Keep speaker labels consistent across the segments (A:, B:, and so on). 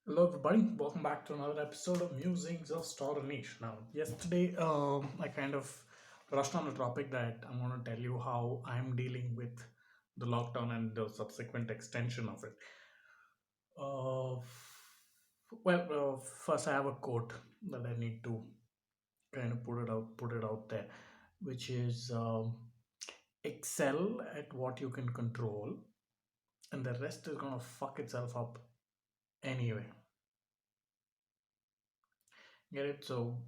A: Hello, everybody. Welcome back to another episode of Musings of Store Niche. Now, yesterday, I kind of rushed on a topic that I'm going to tell you how I'm dealing with the lockdown and the subsequent extension of it. Uh, First, I have a quote that I need to kind of put it out there, which is excel at what you can control, and the rest is going to fuck itself up anyway. Get it? So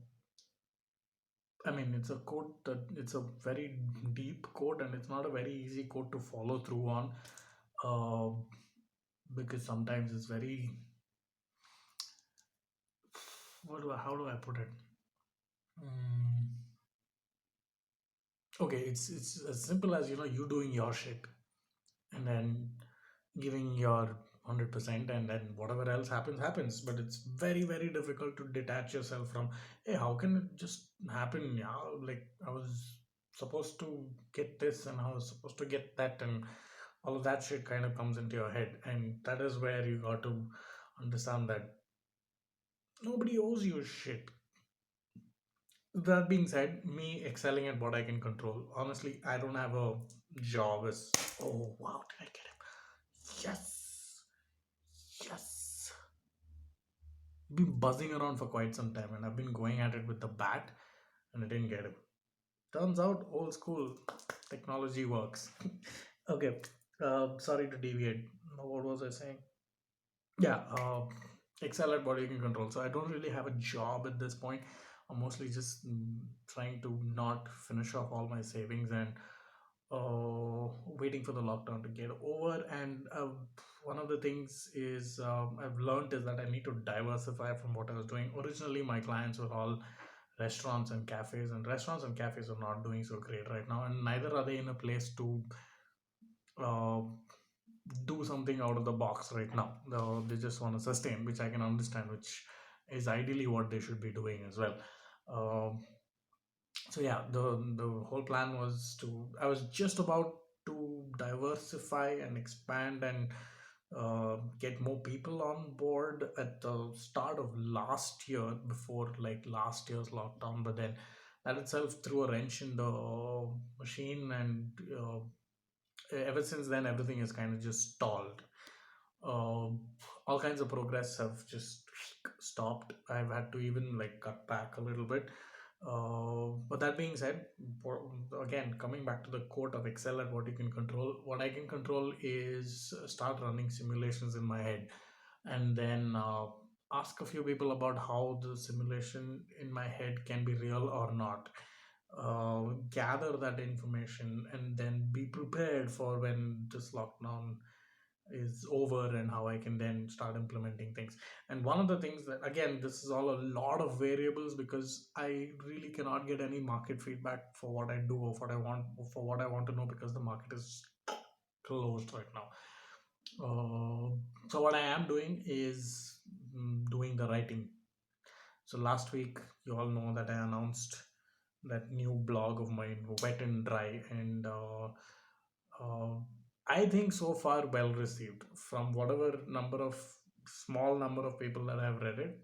A: I mean, it's a quote that it's a very deep quote, and it's not a very easy quote to follow through on, uh, because sometimes it's very. How do I put it? Mm, okay, it's as simple as you doing your shit, and then giving your 100%, and then whatever else happens. But it's very difficult to detach yourself from, hey, how can it just happen? Yeah, like I was supposed to get this and I was supposed to get that, and all of that shit kind of comes into your head, and that is where you got to understand that nobody owes you shit. That being said, me excelling at what I can control, honestly, I don't have a job as. Oh wow, did I get him? Yes, yes. Been buzzing around for quite some time, and I've been going at it with the bat, and I didn't get him. Turns out, old school technology works. Okay, sorry to deviate. What was I saying? Yeah, excel at what you can control. So I don't really have a job at this point. I'm mostly just trying to not finish off all my savings and waiting for the lockdown to get over. And one of the things is I've learned is that I need to diversify from what I was doing. Originally, my clients were all restaurants and cafes, and restaurants and cafes are not doing so great right now, and neither are they in a place to uh, do something out of the box right now. They just want to sustain, which I can understand, which is ideally what they should be doing as well. Um so yeah, the whole plan was to. I was just about to diversify and expand and get more people on board at the start of last year, before like last year's lockdown, but then that itself threw a wrench in the machine, and ever since then everything is kind of just stalled. um, all kinds of progress have just stopped. I've had to even like cut back a little bit. But that being said, again, coming back to the quote of excel at what you can control, what I can control is start running simulations in my head, and then ask a few people about how the simulation in my head can be real or not. Gather that information and then be prepared for when this lockdown is over, and how I can then start implementing things. And one of the things that, again, this is all a lot of variables, because I really cannot get any market feedback for what I do or for what I want to know, because the market is closed right now. Uh, so what I am doing is doing the writing. So last week, you all know that I announced that new blog of mine, Wet and Dry, and uh, I think so far well received from whatever small number of people that have read it.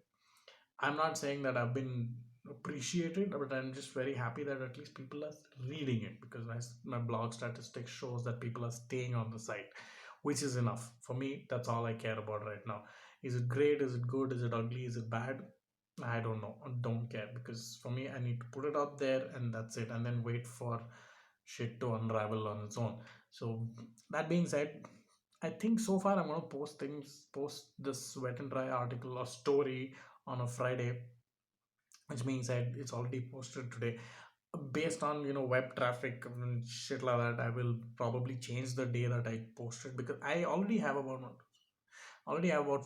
A: I'm not saying that I've been appreciated, but I'm just very happy that at least people are reading it, because my blog statistics shows that people are staying on the site, which is enough for me. That's all I care about right now. Is it great? Is it good? Is it ugly? Is it bad? I don't know. I don't care, because for me, I need to put it out there and that's it, and then wait for shit to unravel on its own. So that being said, I think so far I'm gonna post this Wet and Dry article or story on a Friday, which means that it's already posted today. Based on web traffic and shit like that, I will probably change the day that I posted, because I already have about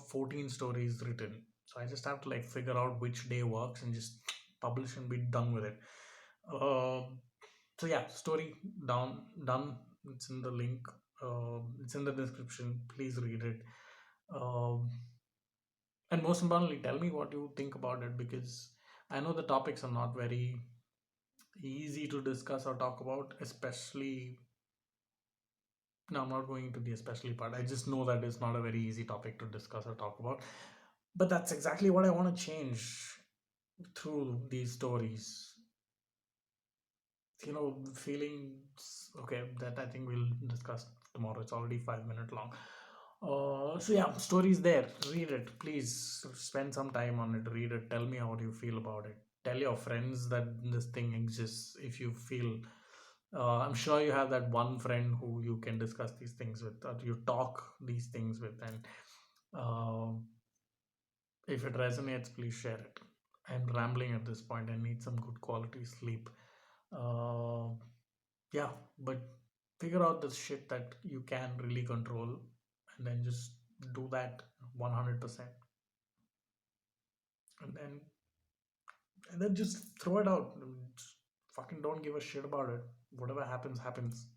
A: 14 stories written. So I just have to like figure out which day works and just publish and be done with it. So yeah, story done. It's in the link. It's in the description. Please read it. Um, and most importantly, tell me what you think about it, because I know the topics are not very easy to discuss or talk about, especially. No, I'm not going to the especially part. I just know that it's not a very easy topic to discuss or talk about. But that's exactly what I want to change through these stories. Feelings. Okay, that I think we'll discuss tomorrow. It's already 5 minutes long. So yeah, stories there. Read it, please. Spend some time on it. Read it. Tell me how do you feel about it. Tell your friends that this thing exists. If you feel, I'm sure you have that one friend who you can discuss these things with, or you talk these things with, and uh, if it resonates, please share it. I'm rambling at this point. I need some good quality sleep. Uh, yeah, but figure out the shit that you can really control, and then just do that 100%, and then just throw it out. Just fucking don't give a shit about it. Whatever happens happens.